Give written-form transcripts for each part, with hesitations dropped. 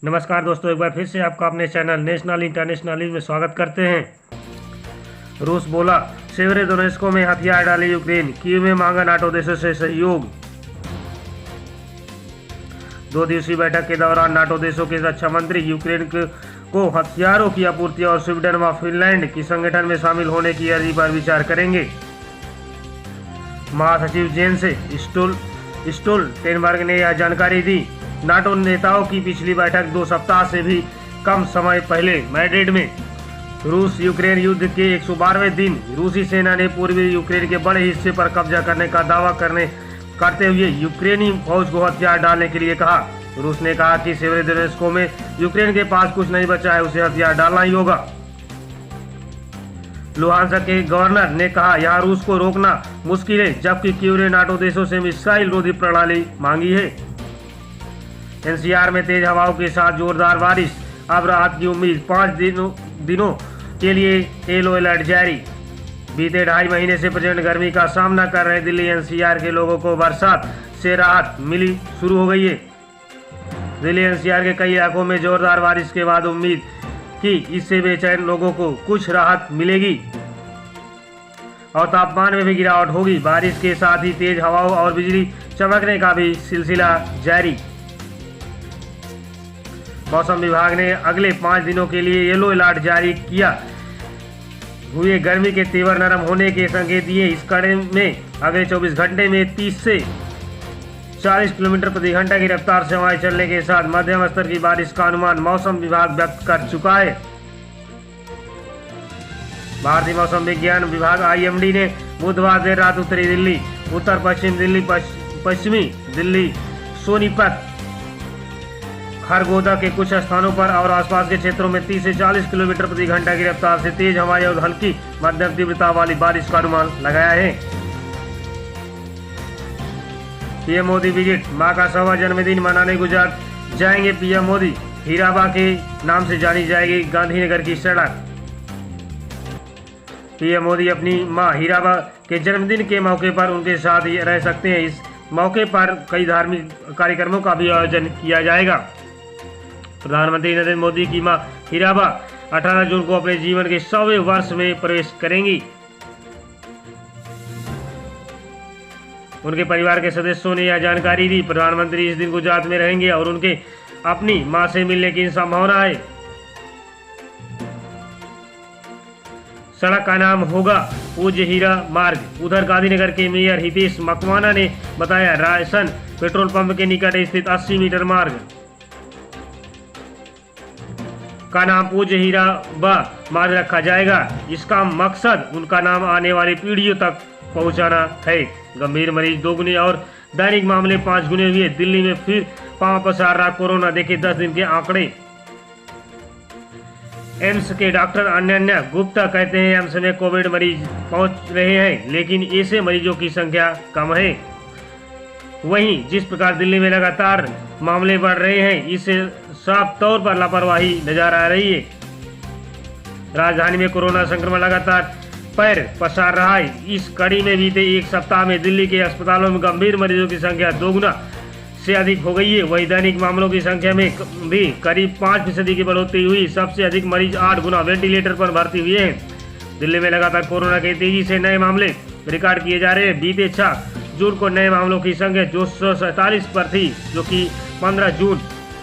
नमस्कार दोस्तों, एक बार फिर से आपका अपने चैनल नेशनल इंटरनेशनल न्यूज में स्वागत करते हैं। रूस बोला, सेवेरोडोनेस्को में हथियार डाले यूक्रेन, कीव में मांगा नाटो देशों से सहयोग। 2 दिवसीय बैठक के दौरान नाटो देशों के रक्षा मंत्री यूक्रेन को हथियारों की आपूर्ति और स्वीडन व फिनलैंड की संगठन में शामिल होने की अर्जी पर विचार करेंगे। महासचिव जेन्स स्टोल्टेनबर्ग ने यह जानकारी दी। नाटो नेताओं की पिछली बैठक 2 सप्ताह से भी कम समय पहले मैड्रिड में। रूस यूक्रेन युद्ध के 112वें दिन रूसी सेना ने पूर्वी यूक्रेन के बड़े हिस्से पर कब्जा करने का दावा करते हुए यूक्रेनी फौज को हथियार डालने के लिए कहा। रूस ने कहा कि सेवेरोडोनेस्को में यूक्रेन के पास कुछ नहीं बचा है, उसे हथियार डालना ही होगा। लुहांस्क के गवर्नर ने कहा, यहाँ रूस को रोकना मुश्किल है, जबकि कीव ने नाटो देशों से मिसाइल रोधी प्रणाली मांगी है। एनसीआर में तेज हवाओं के साथ जोरदार बारिश, अब राहत की उम्मीद, 5 दिनों के लिए येलो अलर्ट जारी। बीते 2.5 महीने से प्रचंड गर्मी का सामना कर रहे दिल्ली एनसीआर के लोगों को बरसात से राहत मिली शुरू हो गई है। दिल्ली एनसीआर के कई इलाकों में जोरदार बारिश के बाद उम्मीद कि इससे बेचैन लोगों को कुछ राहत मिलेगी और तापमान में भी गिरावट होगी। बारिश के साथ ही तेज हवाओं और बिजली चमकने का भी सिलसिला जारी। मौसम विभाग ने अगले 5 दिनों के लिए येलो अलर्ट जारी किया हुए गर्मी के तेवर नरम होने के संकेत दिए। इस कड़े में अगले 24 घंटे में 30 से 40 किलोमीटर प्रति घंटा की रफ्तार से हवाएं चलने के साथ मध्यम स्तर की बारिश का अनुमान मौसम विभाग व्यक्त कर चुका है। भारतीय मौसम विज्ञान विभाग IMD ने बुधवार देर रात उत्तरी दिल्ली, उत्तर पश्चिम दिल्ली, पश्चिमी दिल्ली, सोनीपत, खरगोदा के कुछ स्थानों पर और आसपास के क्षेत्रों में 30 से 40 किलोमीटर प्रति घंटा की रफ्तार से तेज हवाएं और हल्की मध्यम तीव्रता वाली बारिश का अनुमान लगाया है। पीएम मोदी विजिट, मां का 100वां जन्मदिन मनाने गुजरात जाएंगे पीएम मोदी। हीराबा के नाम से जानी जाएगी गांधीनगर की सड़क। पीएम मोदी अपनी मां हीराबा के जन्मदिन के मौके पर उनके साथ ही रह सकते हैं। इस मौके पर कई धार्मिक कार्यक्रमों का भी आयोजन किया जाएगा। प्रधानमंत्री नरेंद्र मोदी की मां हीराबा 18 जून को अपने जीवन के 100वें वर्ष में प्रवेश करेंगी। उनके परिवार के सदस्यों ने यह जानकारी दी। प्रधानमंत्री इस दिन गुजरात में रहेंगे और उनके अपनी मां से मिलने की संभावना है। सड़क का नाम होगा पूज्य हीरा मार्ग। उधर गांधीनगर के मेयर हितेश मकवाना ने बताया, रायसन पेट्रोल पंप के निकट स्थित 80 मीटर मार्ग का नाम पूज्य हीराबा मार्ग रखा जाएगा। इसका मकसद उनका नाम आने वाली पीढ़ियों तक पहुंचाना है। गंभीर मरीज 2 गुने और दैनिक मामले 5 गुने हुए। दिल्ली में फिर पांव पसार रहा कोरोना, देखे 10 दिन के आंकड़े। एम्स के डॉक्टर अनन्या गुप्ता कहते हैं, एम्स में कोविड मरीज पहुंच रहे हैं, लेकिन ऐसे मरीजों की संख्या कम है। वहीं जिस प्रकार दिल्ली में लगातार मामले बढ़ रहे हैं, इससे साफ तौर पर लापरवाही नजर आ रही है। राजधानी में कोरोना संक्रमण लगातार पैर पसार रहा है। इस कड़ी में बीते 1 सप्ताह में दिल्ली के अस्पतालों में गंभीर मरीजों की संख्या 2 गुना से अधिक हो गई है। वहीं दैनिक मामलों की संख्या में भी करीब 5% की बढ़ोतरी हुई। सबसे अधिक मरीज 8 गुना वेंटिलेटर पर भर्ती हुए हैं। दिल्ली में लगातार कोरोना के तेजी से नए मामले रिकॉर्ड किए जा रहे हैं। बीते 6 जून को नए मामलों की संख्या 247 पर थी, जो कि 15 जून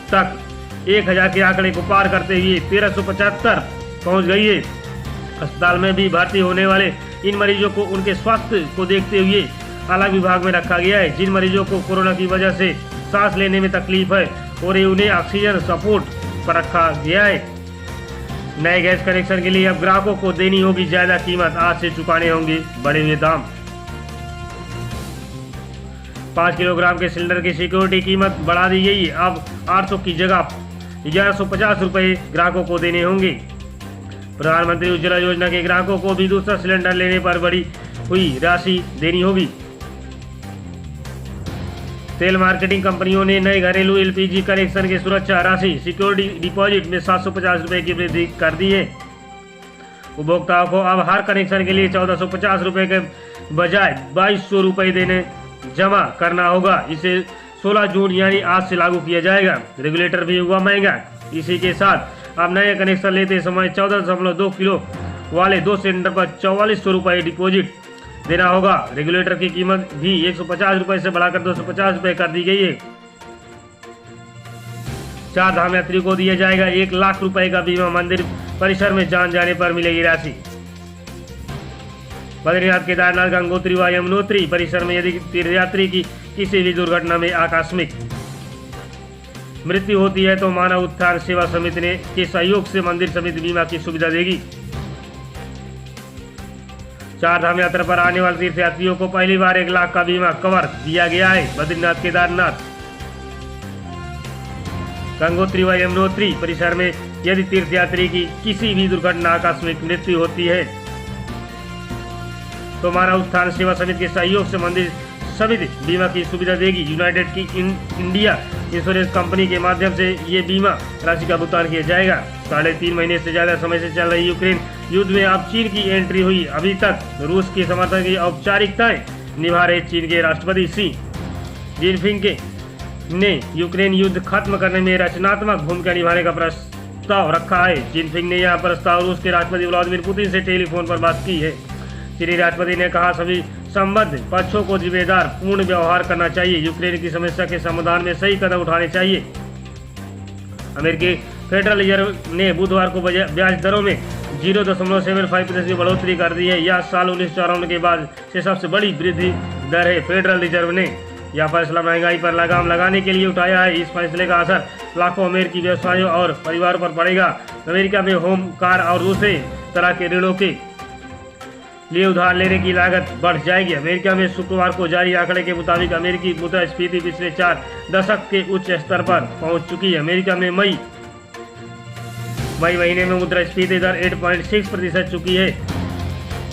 तक 1000 के आंकड़े को पार करते हुए 1375 पहुंच गई है। अस्पताल में भी भर्ती होने वाले इन मरीजों को उनके स्वास्थ्य को देखते हुए अलग विभाग में रखा गया है। जिन मरीजों को कोरोना की वजह से सांस लेने में तकलीफ है और उन्हें ऑक्सीजन सपोर्ट पर रखा गया है। नए गैस कनेक्शन के लिए अब ग्राहकों को देनी होगी ज्यादा कीमत, आज से चुकाने होंगे बढ़े हुए दाम। 5 किलोग्राम के सिलेंडर की सिक्योरिटी कीमत बढ़ा दी गई। अब 800 की जगह 1150 रुपए ग्राहकों को देने होंगे। प्रधानमंत्री उज्ज्वला योजना के ग्राहकों को भी दूसरा सिलेंडर लेने पर बढ़ी हुई राशि देनी होगी। तेल मार्केटिंग कंपनियों ने नए घरेलू LPG कनेक्शन की सुरक्षा राशि सिक्योरिटी डिपॉजिट में 750 रुपए की वृद्धि कर दी है। उपभोक्ताओं को अब हर कनेक्शन के लिए 1450 रुपए के बजाय 2200 रुपए देने जमा करना होगा। इसे 16 जून यानी आज से लागू किया जाएगा। रेगुलेटर भी हुआ महंगा। इसी के साथ अब नए कनेक्शन लेते समय 14.2 किलो वाले 2 सिलेंडर पर 4400 रुपये डिपॉजिट देना होगा। रेगुलेटर की कीमत भी 150 रुपये से बढ़ाकर 250 रुपये कर दी गई है। 4 धाम यात्री को दिया जाएगा 1 लाख रुपए का बीमा। मंदिर परिसर में जान जाने पर मिलेगी राशि। बद्रीनाथ, केदारनाथ, गंगोत्री व यमुनोत्री परिसर में यदि तीर्थयात्री की किसी भी दुर्घटना में आकस्मिक मृत्यु होती है तो मानव उत्थान सेवा समिति के सहयोग से मंदिर समिति बीमा की सुविधा देगी। 4 धाम यात्रा पर आने वाले तीर्थयात्रियों को पहली बार 1 लाख का बीमा कवर दिया गया है। बद्रीनाथ, केदारनाथ, गंगोत्री व यमुनोत्री परिसर में यदि तीर्थयात्री की किसी भी दुर्घटना आकस्मिक मृत्यु होती है तो मानव उत्थान सेवा समिति के सहयोग से मंदिर समिति बीमा की सुविधा देगी। यूनाइटेड की इंडिया इंश्योरेंस कंपनी के माध्यम से ये बीमा राशि का भुगतान किया जाएगा। 3.5 महीने से ज्यादा समय से चल रही यूक्रेन युद्ध में अब चीन की एंट्री हुई। अभी तक रूस के समर्थन की औपचारिकताएं निभा रहे चीन के राष्ट्रपति शी जिनपिंग ने यूक्रेन युद्ध खत्म करने में रचनात्मक भूमिका निभाने का प्रस्ताव रखा है। जिनपिंग ने यह प्रस्ताव रूस के राष्ट्रपति व्लादिमीर पुतिन से टेलीफोन पर बात की है। चीनी राष्ट्रपति ने कहा सभी संबद्ध पक्षों को जिम्मेदार पूर्ण व्यवहार करना चाहिए। यूक्रेन की समस्या के समाधान में सही कदम उठाने चाहिए। अमेरिकी फेडरल रिजर्व ने बुधवार को ब्याज दरों में 0.75% की बढ़ोतरी कर दी है। यह साल 1954 के बाद से सबसे बड़ी वृद्धि दर है। फेडरल रिजर्व ने यह फैसला महंगाई पर लगाम लगाने के लिए उठाया है। इस फैसले का असर लाखों अमेरिकी व्यवसायों और परिवारों पर पड़ेगा। अमेरिका में होम, कार और दूसरे तरह के ऋणों के लिए उधार लेने की लागत बढ़ जाएगी। अमेरिका में शुक्रवार को जारी आंकड़े के मुताबिक अमेरिकी मुद्रास्फीति पिछले 4 दशक के उच्च स्तर पर पहुंच चुकी है। अमेरिका में मई महीने में मुद्रास्फीति दर 8.6% चुकी है।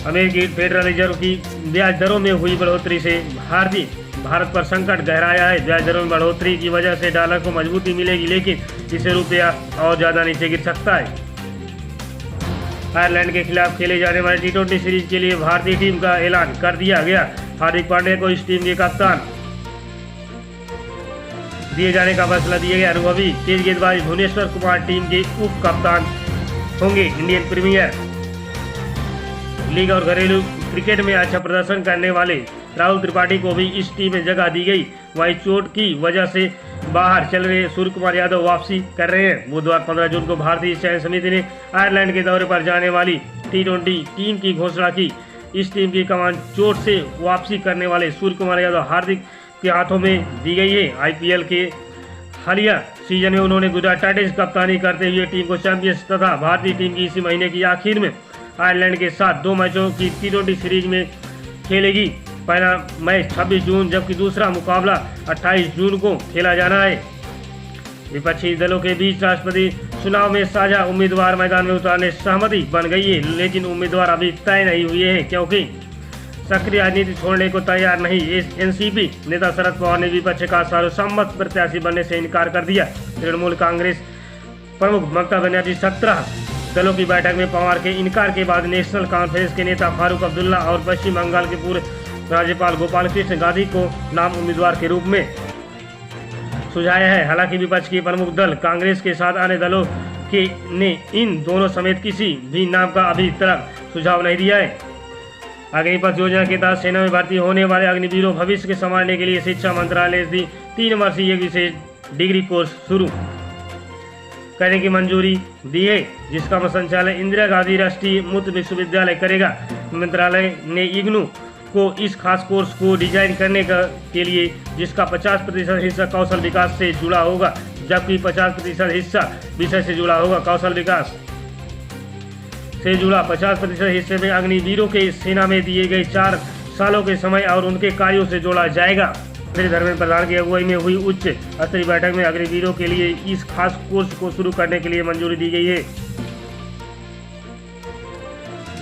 अमेरिकी फेडरल रिजर्व की ब्याज दरों में हुई बढ़ोतरी से भारत पर संकट गहराया है। ब्याज दरों में बढ़ोतरी की वजह से डॉलर को मजबूती मिलेगी, लेकिन इससे रुपया और ज्यादा नीचे गिर सकता है। आयरलैंड के खिलाफ खेले जाने वाले T20 सीरीज के लिए भारतीय टीम का ऐलान कर दिया गया। हार्दिक पांड्या को इस टीम के कप्तान दिए जाने का फैसला दिया गया। अनुभवी तेज गेंदबाज भुवनेश्वर कुमार टीम के उप कप्तान होंगे। इंडियन प्रीमियर लीग और घरेलू क्रिकेट में अच्छा प्रदर्शन करने वाले राहुल त्रिपाठी को भी इस टीम में जगह दी गई। वहीं चोट की वजह से बाहर चल रहे सूर्य कुमार यादव वापसी कर रहे हैं। बुधवार 15 जून को भारतीय चयन समिति ने आयरलैंड के दौरे पर जाने वाली T20 टीम की घोषणा की। इस टीम की कमान चोट से वापसी करने वाले सूर्य कुमार यादव हार्दिक के हाथों में दी गई है। IPL के हालिया सीजन में उन्होंने गुजरात टाइटंस कप्तानी करते हुए टीम को चैंपियंस तथा भारतीय टीम की इसी महीने की आखिर में आयरलैंड के साथ 2 मैचों की T20 सीरीज में खेलेगी। पहला मैच 26 जून जबकि दूसरा मुकाबला 28 जून को खेला जाना है। विपक्षी दलों के बीच राष्ट्रपति चुनाव में साझा उम्मीदवार मैदान में उतारने सहमति बन गई है, लेकिन उम्मीदवार अभी तय नहीं हुए हैं क्योंकि सक्रिय राजनीति छोड़ने को तैयार नहीं। एनसीपी नेता शरद पवार ने विपक्ष का सर्वसम्मत प्रत्याशी बनने से इनकार कर दिया। तृणमूल कांग्रेस प्रमुख ममता बनर्जी 17 दलों की बैठक में पवार के इनकार के बाद नेशनल कॉन्फ्रेंस के नेता फारूक अब्दुल्ला और पश्चिम बंगाल के पूर्व राज्यपाल गोपाल कृष्ण गांधी को नाम उम्मीदवार के रूप में सुझाया है। हालांकि विपक्ष की प्रमुख दल कांग्रेस के साथ अन्य दलों ने इन दोनों समेत किसी भी नाम का अभी तक सुझाव नहीं दिया है। अग्निपथ योजना के तहत सेना में भर्ती होने वाले अग्निवीरों भविष्य के संभालने के लिए शिक्षा मंत्रालय ने 3 वर्षीय एक विशेष डिग्री कोर्स शुरू करने की मंजूरी दी है, जिसका संचालन इंदिरा गांधी राष्ट्रीय मुक्त विश्वविद्यालय करेगा। मंत्रालय ने इग्नू को इस खास कोर्स को डिजाइन करने के लिए जिसका 50% हिस्सा कौशल विकास से जुड़ा होगा, जबकि 50% हिस्सा विषय से जुड़ा होगा। कौशल विकास से जुड़ा 50% हिस्से में अग्निवीरों के सेना में दिए गए 4 सालों के समय और उनके कार्यों से जोड़ा जाएगा। धर्मेंद्र प्रधान की अगुवाई में हुई उच्च स्तरीय बैठक में अग्निवीरों के लिए इस खास कोर्स को शुरू करने के लिए मंजूरी दी गई है।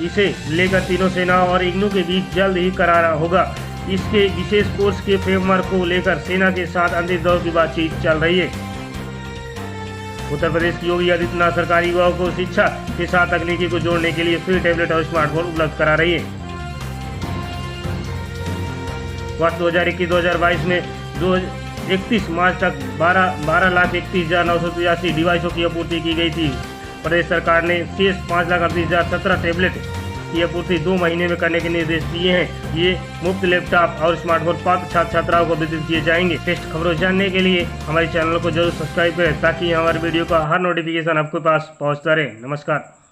इसे लेकर तीनों सेनाओं और इग्नू के बीच जल्द ही करार होगा। इसके विशेष कोर्स के फ्रेमवर्क को लेकर सेना के साथ अंतिम दौर की बातचीत चल रही है। उत्तर प्रदेश की योगी आदित्यनाथ सरकारी युवाओं को शिक्षा के साथ तकनीकी को जोड़ने के लिए फ्री टैबलेट और स्मार्टफोन उपलब्ध करा रही है। वर्ष 2021-2022 में 31 मार्च तक 12,31,983 डिवाइसों की आपूर्ति की गई थी। प्रदेश सरकार ने शेष 5,38,017 टैबलेट की आपूर्ति 2 महीने में करने के निर्देश दिए हैं। ये मुफ्त लैपटॉप और स्मार्टफोन पात्र छात्र छात्राओं को वितरित किए जाएंगे। टेस्ट खबरों जानने के लिए हमारे चैनल को जरूर सब्सक्राइब करें ताकि हमारे वीडियो का हर नोटिफिकेशन आपके पास पहुंचता रहे। नमस्कार।